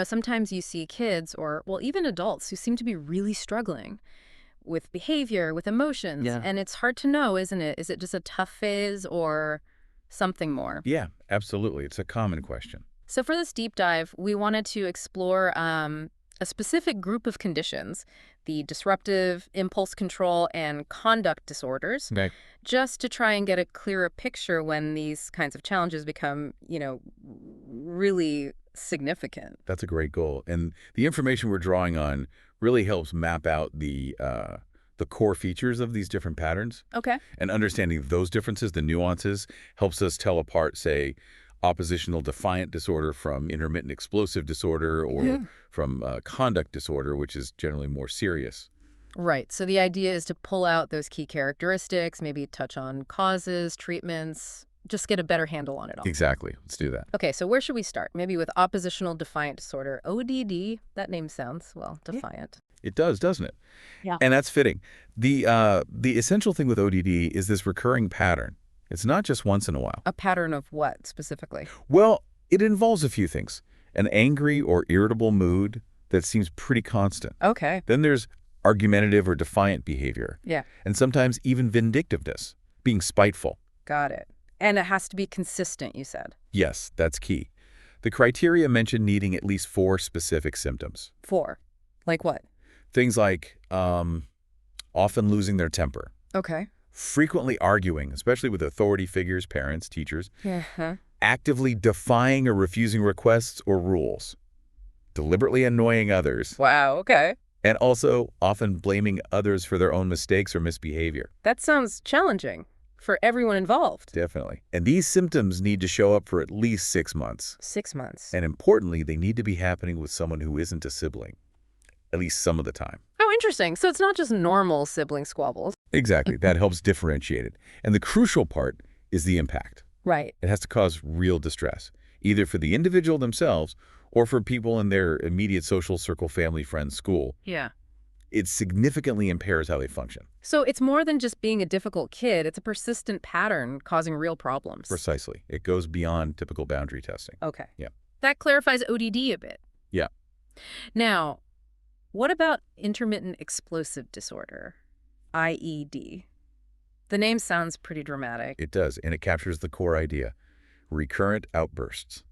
Sometimes you see kids or, well, even adults who seem to be really struggling with behavior, with emotions, Yeah. and it's hard to know, isn't it? Is it just a tough phase or something more? Yeah, absolutely. It's a common question. So for this deep dive, we wanted to explore a specific group of conditions, the disruptive, impulse control, and conduct disorders, Okay. just to try and get a clearer picture when these kinds of challenges become, really significant. That's a great goal. And the information we're drawing on really helps map out the core features of these different patterns. Okay. And understanding those differences, the nuances, helps us tell apart, say, oppositional defiant disorder from intermittent explosive disorder or from conduct disorder, which is generally more serious. Right. So the idea is to pull out those key characteristics, maybe touch on causes, treatments, just get a better handle on it all. Exactly. Let's do that. Okay, so where should we start? Maybe with oppositional defiant disorder, ODD. That name sounds, well, Yeah. defiant. It does, doesn't it? Yeah. And that's fitting. The essential thing with ODD is this recurring pattern. It's not just once in a while. A pattern of what specifically? Well, it involves a few things. An angry or irritable mood that seems pretty constant. Okay. Then there's argumentative or defiant behavior. Yeah, And sometimes even vindictiveness, being spiteful. got it. And it has to be consistent, you said. Yes, that's key. The criteria mention needing at least 4 specific symptoms. 4. Like what? Things like often losing their temper, Okay. frequently arguing, especially with authority figures, parents, teachers, Yeah. actively defying or refusing requests or rules, deliberately annoying others, Wow, okay. and also often blaming others for their own mistakes or misbehavior. That sounds challenging for everyone involved. Definitely. And these symptoms need to show up for at least 6 months. 6 months. And importantly, they need to be happening with someone who isn't a sibling, at least some of the time. Oh, interesting. So it's not just normal sibling squabbles. Exactly. That helps differentiate it. And the crucial part is the impact. Right. It has to cause real distress, either for the individual themselves or for people in their immediate social circle, family, friends, school. Yeah. It significantly impairs how they function. So it's more than just being a difficult kid. It's a persistent pattern causing real problems. Precisely. It goes beyond typical boundary testing. Okay. Yeah. That clarifies ODD a bit. Yeah. Now, what about intermittent explosive disorder, IED? The name sounds pretty dramatic. It does, and it captures the core idea. Recurrent outbursts.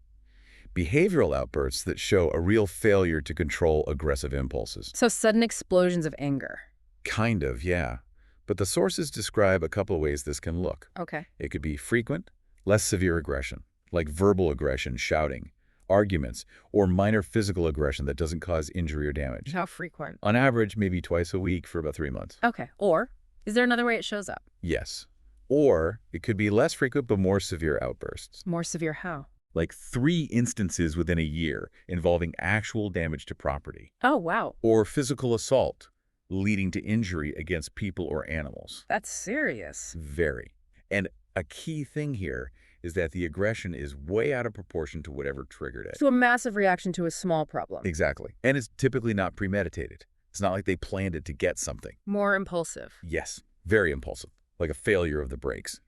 Behavioral outbursts that show a real failure to control aggressive impulses. So sudden explosions of anger. Kind of, yeah. But the sources describe a couple of ways this can look. Okay. It could be frequent, less severe aggression, like verbal aggression, shouting, arguments, or minor physical aggression that doesn't cause injury or damage. How frequent? On average, maybe twice a week for about 3 months. Okay. Or is there another way it shows up? Yes. Or it could be less frequent but more severe outbursts. More severe how? Like 3 instances within a year involving actual damage to property. Oh, wow. Or physical assault leading to injury against people or animals. That's serious. Very. And a key thing here is that the aggression is way out of proportion to whatever triggered it. So a massive reaction to a small problem. Exactly. And it's typically not premeditated. It's not like they planned it to get something. More impulsive. Yes, very impulsive, like a failure of the brakes,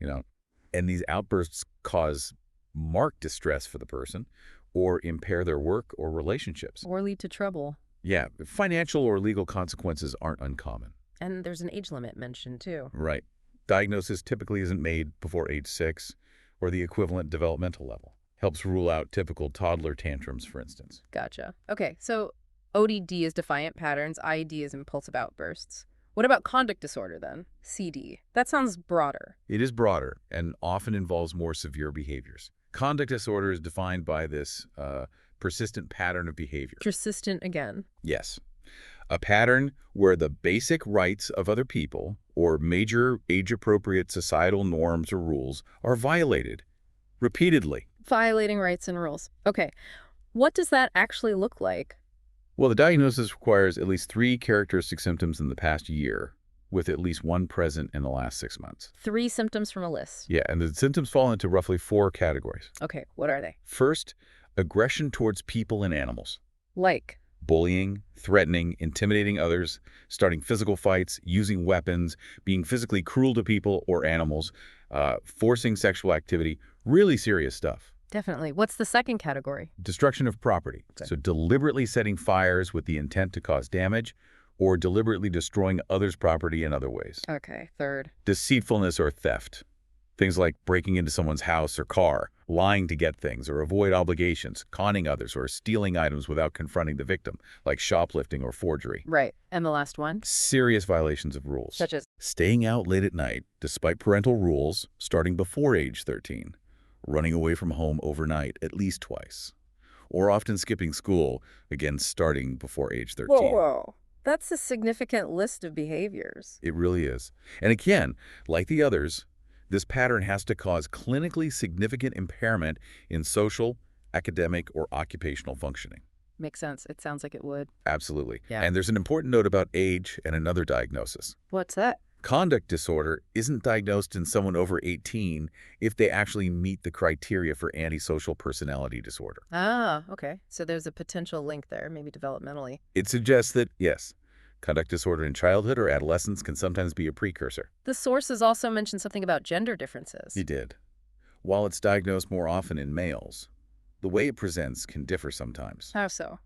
And these outbursts cause marked distress for the person or impair their work or relationships. Or lead to trouble. Yeah, financial or legal consequences aren't uncommon. And there's an age limit mentioned, too. Right. Diagnosis typically isn't made before age 6 or the equivalent developmental level. Helps rule out typical toddler tantrums, for instance. Gotcha. Okay, so ODD is defiant patterns, IED is impulsive outbursts. What about conduct disorder, then? CD. That sounds broader. It is broader and often involves more severe behaviors. Conduct disorder is defined by this persistent pattern of behavior. Persistent again. Yes. A pattern where the basic rights of other people or major age-appropriate societal norms or rules are violated repeatedly. Violating rights and rules. Okay, what does that actually look like? Well, the diagnosis requires at least 3 characteristic symptoms in the past year, with at least 1 present in the last 6 months. 3 symptoms from a list. Yeah, and the symptoms fall into roughly 4 categories. Okay, what are they? First, aggression towards people and animals. Like? Bullying, threatening, intimidating others, starting physical fights, using weapons, being physically cruel to people or animals, forcing sexual activity, really serious stuff. Definitely. What's the second category? Destruction of property. Okay. So deliberately setting fires with the intent to cause damage or deliberately destroying others' property in other ways. Okay, third. Deceitfulness or theft. Things like breaking into someone's house or car, lying to get things or avoid obligations, conning others, or stealing items without confronting the victim, like shoplifting or forgery. Right. And the last one? Serious violations of rules. Such as? Staying out late at night, despite parental rules, starting before age 13. Running away from home overnight at least twice. Or often skipping school, again starting before age 13. Whoa. That's a significant list of behaviors. It really is. And again, like the others, this pattern has to cause clinically significant impairment in social, academic, or occupational functioning. Makes sense. It sounds like it would. Absolutely. Yeah. And there's an important note about age and another diagnosis. What's that? Conduct disorder isn't diagnosed in someone over 18 if they actually meet the criteria for antisocial personality disorder. Ah, okay. So there's a potential link there, maybe developmentally. It suggests that, yes, conduct disorder in childhood or adolescence can sometimes be a precursor. The sources also mentioned something about gender differences. He did. While it's diagnosed more often in males, the way it presents can differ sometimes. How so?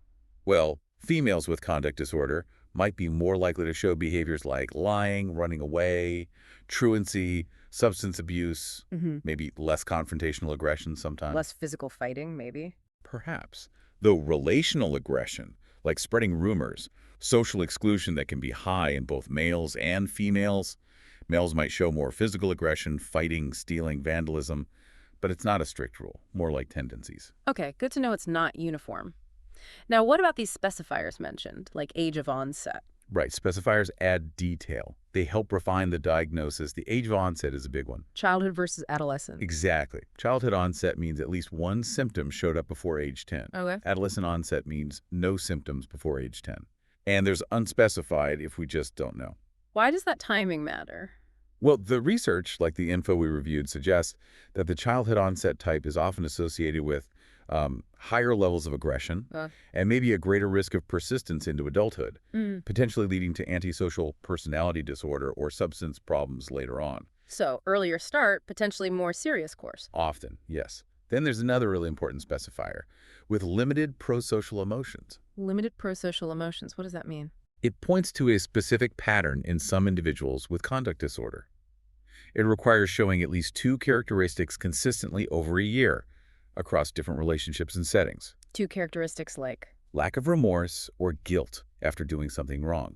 Well, females with conduct disorder might be more likely to show behaviors like lying, running away, truancy, substance abuse, maybe less confrontational aggression sometimes. Less physical fighting, maybe. Perhaps. Though relational aggression, like spreading rumors, social exclusion that can be high in both males and females. Males might show more physical aggression, fighting, stealing, vandalism, but it's not a strict rule, more like tendencies. Okay, good to know it's not uniform. Now, what about these specifiers mentioned, like age of onset? Right, specifiers add detail. They help refine the diagnosis. The age of onset is a big one. Childhood versus adolescence. Exactly. Childhood onset means at least one symptom showed up before age 10. Okay. Adolescent onset means no symptoms before age 10. And there's unspecified if we just don't know. Why does that timing matter? Well, the research, like the info we reviewed, suggests that the childhood onset type is often associated with higher levels of aggression and maybe a greater risk of persistence into adulthood, potentially leading to antisocial personality disorder or substance problems later on. So, earlier start, potentially more serious course. Often, yes. Then there's another really important specifier, with limited prosocial emotions. Limited prosocial emotions. What does that mean? It points to a specific pattern in some individuals with conduct disorder. It requires showing at least two characteristics consistently over a year across different relationships and settings. Two characteristics like? Lack of remorse or guilt after doing something wrong.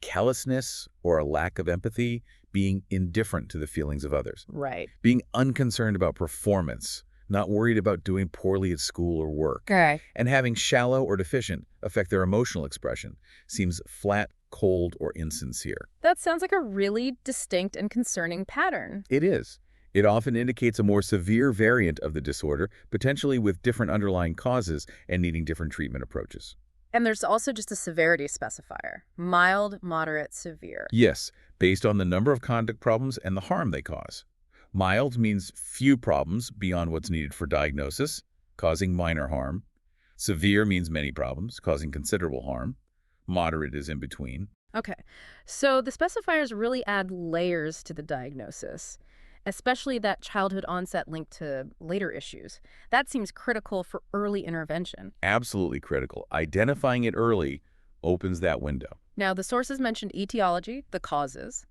Callousness or a lack of empathy, being indifferent to the feelings of others. Right. Being unconcerned about performance, not worried about doing poorly at school or work. Okay. And having shallow or deficient affect their emotional expression, seems flat, cold, or insincere. That sounds like a really distinct and concerning pattern. It is. It often indicates a more severe variant of the disorder, potentially with different underlying causes and needing different treatment approaches. And there's also just a severity specifier. Mild, moderate, severe. Yes, based on the number of conduct problems and the harm they cause. Mild means few problems beyond what's needed for diagnosis, causing minor harm. Severe means many problems, causing considerable harm. Moderate is in between. Okay, so the specifiers really add layers to the diagnosis, especially that childhood onset linked to later issues. That seems critical for early intervention. Absolutely critical. Identifying it early opens that window. Now, the sources mentioned etiology, the causes.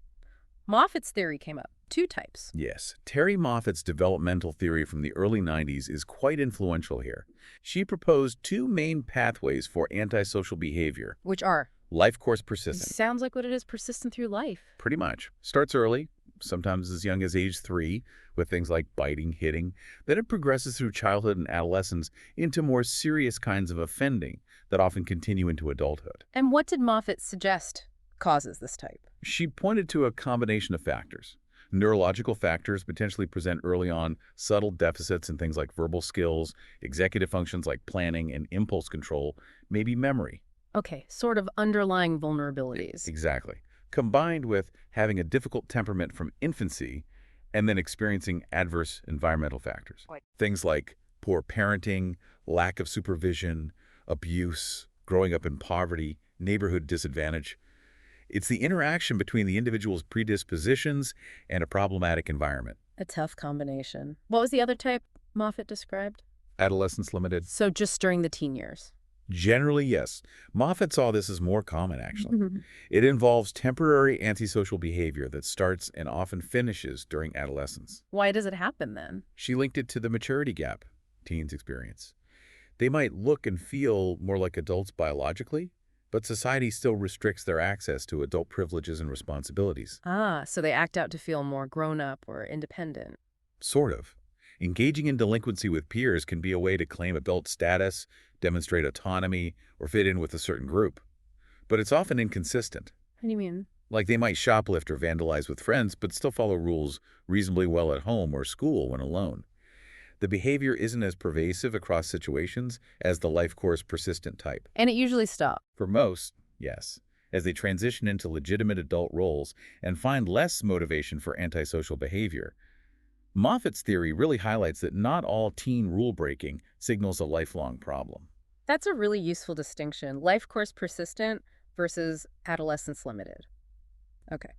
Moffat's theory came up. Two types. Yes, Terry Moffat's developmental theory from the early 90s is quite influential here. She proposed two main pathways for antisocial behavior. Which are? Life course persistent. Sounds like what it is, persistent through life. Pretty much. Starts early, sometimes as young as age 3, with things like biting, hitting. Then it progresses through childhood and adolescence into more serious kinds of offending that often continue into adulthood. And what did Moffat suggest causes this type? She pointed to a combination of factors. Neurological factors potentially present early on subtle deficits in things like verbal skills, executive functions like planning and impulse control, maybe memory. Okay, sort of underlying vulnerabilities. Exactly. Combined with having a difficult temperament from infancy and then experiencing adverse environmental factors. Things like poor parenting, lack of supervision, abuse, growing up in poverty, neighborhood disadvantage. It's the interaction between the individual's predispositions and a problematic environment. A tough combination. What was the other type? Moffat described? Adolescence-limited? So just during the teen years. Generally, yes. Moffat saw this as more common, actually. It involves temporary antisocial behavior that starts and often finishes during adolescence. Why does it happen then? She linked it to the maturity gap teens experience. They might look and feel more like adults biologically, but society still restricts their access to adult privileges and responsibilities. Ah, so they act out to feel more grown up or independent. Sort of. Engaging in delinquency with peers can be a way to claim adult status, demonstrate autonomy, or fit in with a certain group. But it's often inconsistent. What do you mean? Like they might shoplift or vandalize with friends, but still follow rules reasonably well at home or school when alone. The behavior isn't as pervasive across situations as the life course persistent type. And it usually stops. For most, yes, as they transition into legitimate adult roles and find less motivation for antisocial behavior. Moffat's theory really highlights that not all teen rule-breaking signals a lifelong problem. That's a really useful distinction. Life course persistent versus adolescence limited. Okay.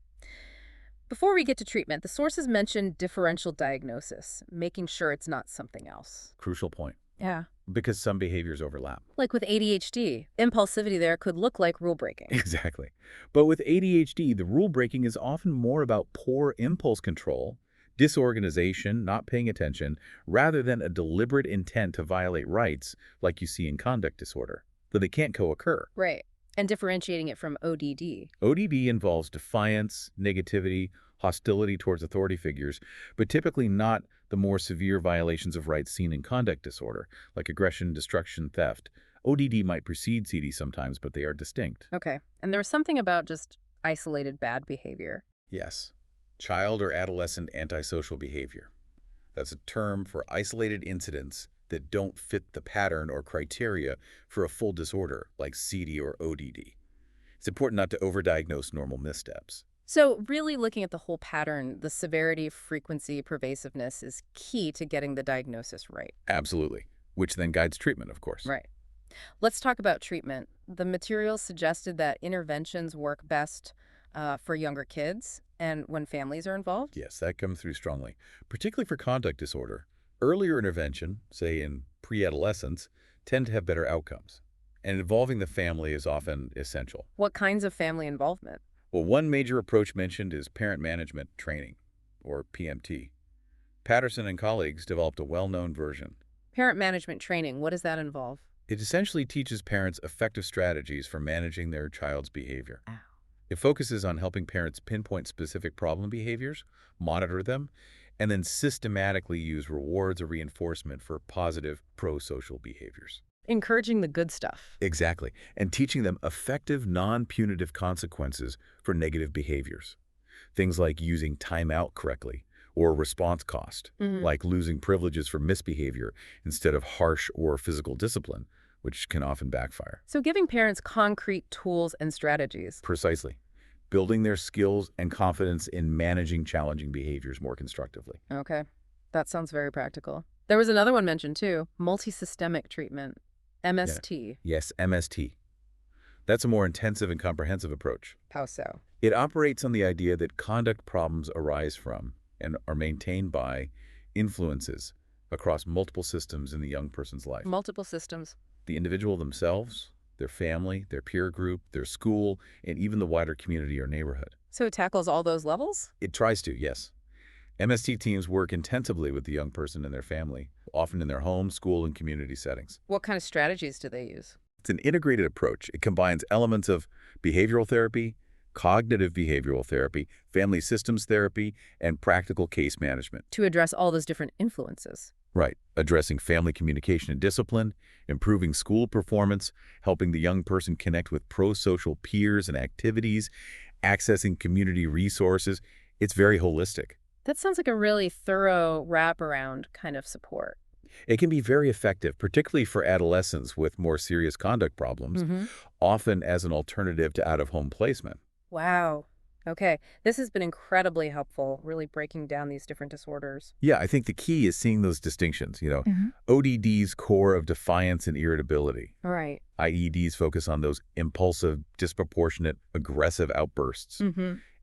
Before we get to treatment, the sources mention differential diagnosis, making sure it's not something else. Crucial point, Yeah. because some behaviors overlap. Like with ADHD, impulsivity there could look like rule breaking. Exactly. But with ADHD, the rule-breaking is often more about poor impulse control, disorganization, not paying attention, rather than a deliberate intent to violate rights like you see in conduct disorder, though they can't co-occur. Right. And differentiating it from ODD. ODD involves defiance, negativity, hostility towards authority figures, but typically not the more severe violations of rights seen in conduct disorder, like aggression, destruction, theft. ODD might precede CD sometimes, but they are distinct. Okay. And there was something about just isolated bad behavior. Yes. Child or adolescent antisocial behavior. That's a term for isolated incidents that don't fit the pattern or criteria for a full disorder like CD or ODD. It's important not to overdiagnose normal missteps. So really looking at the whole pattern, the severity, frequency, pervasiveness is key to getting the diagnosis right. Absolutely. Which then guides treatment, of course. Right. Let's talk about treatment. The materials suggested that interventions work best for younger kids and when families are involved. Yes, that comes through strongly, particularly for conduct disorder. Earlier intervention, say in pre-adolescence, tend to have better outcomes, and involving the family is often essential. What kinds of family involvement? Well, one major approach mentioned is parent management training, or PMT. Patterson and colleagues developed a well-known version. Parent management training, what does that involve? It essentially teaches parents effective strategies for managing their child's behavior. Ow. It focuses on helping parents pinpoint specific problem behaviors, monitor them, and then systematically use rewards or reinforcement for positive pro-social behaviors. Encouraging the good stuff. Exactly, and teaching them effective non-punitive consequences for negative behaviors. Things like using timeout correctly or response cost, like losing privileges for misbehavior instead of harsh or physical discipline, which can often backfire. So giving parents concrete tools and strategies. Precisely. Building their skills and confidence in managing challenging behaviors more constructively. Okay, that sounds very practical. There was another one mentioned too, multisystemic treatment, MST. Yeah. Yes, MST. That's a more intensive and comprehensive approach. How so? It operates on the idea that conduct problems arise from and are maintained by influences across multiple systems in the young person's life. Multiple systems. The individual themselves, their family, their peer group, their school, and even the wider community or neighborhood. So it tackles all those levels? It tries to, yes. MST teams work intensively with the young person and their family, often in their home, school, and community settings. What kind of strategies do they use? It's an integrated approach. It combines elements of behavioral therapy, cognitive behavioral therapy, family systems therapy, and practical case management. To address all those different influences. Right. Addressing family communication and discipline, improving school performance, helping the young person connect with pro-social peers and activities, accessing community resources. It's very holistic. That sounds like a really thorough wraparound kind of support. It can be very effective, particularly for adolescents with more serious conduct problems, often as an alternative to out-of-home placement. Wow. Okay, this has been incredibly helpful, really breaking down these different disorders. Yeah, I think the key is seeing those distinctions, ODD's core of defiance and irritability. Right. IEDs focus on those impulsive, disproportionate, aggressive outbursts.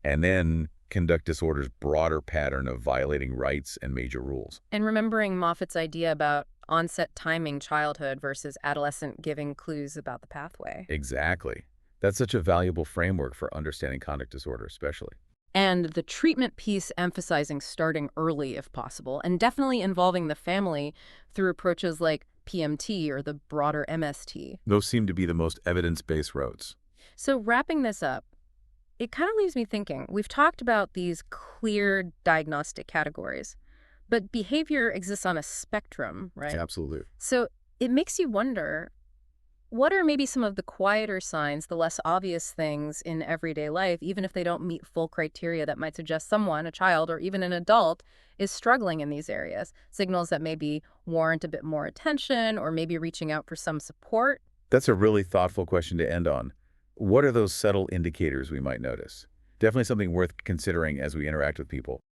And then conduct disorder's broader pattern of violating rights and major rules. And remembering Moffat's idea about onset timing childhood versus adolescent giving clues about the pathway. Exactly. That's such a valuable framework for understanding conduct disorder, especially. And the treatment piece emphasizing starting early if possible, and definitely involving the family through approaches like PMT or the broader MST. Those seem to be the most evidence-based roads. So wrapping this up, it kind of leaves me thinking. We've talked about these clear diagnostic categories, but behavior exists on a spectrum, right? Absolutely. So it makes you wonder, what are maybe some of the quieter signs, the less obvious things in everyday life, even if they don't meet full criteria that might suggest someone, a child or even an adult, is struggling in these areas? Signals that maybe warrant a bit more attention or maybe reaching out for some support? That's a really thoughtful question to end on. What are those subtle indicators we might notice? Definitely something worth considering as we interact with people.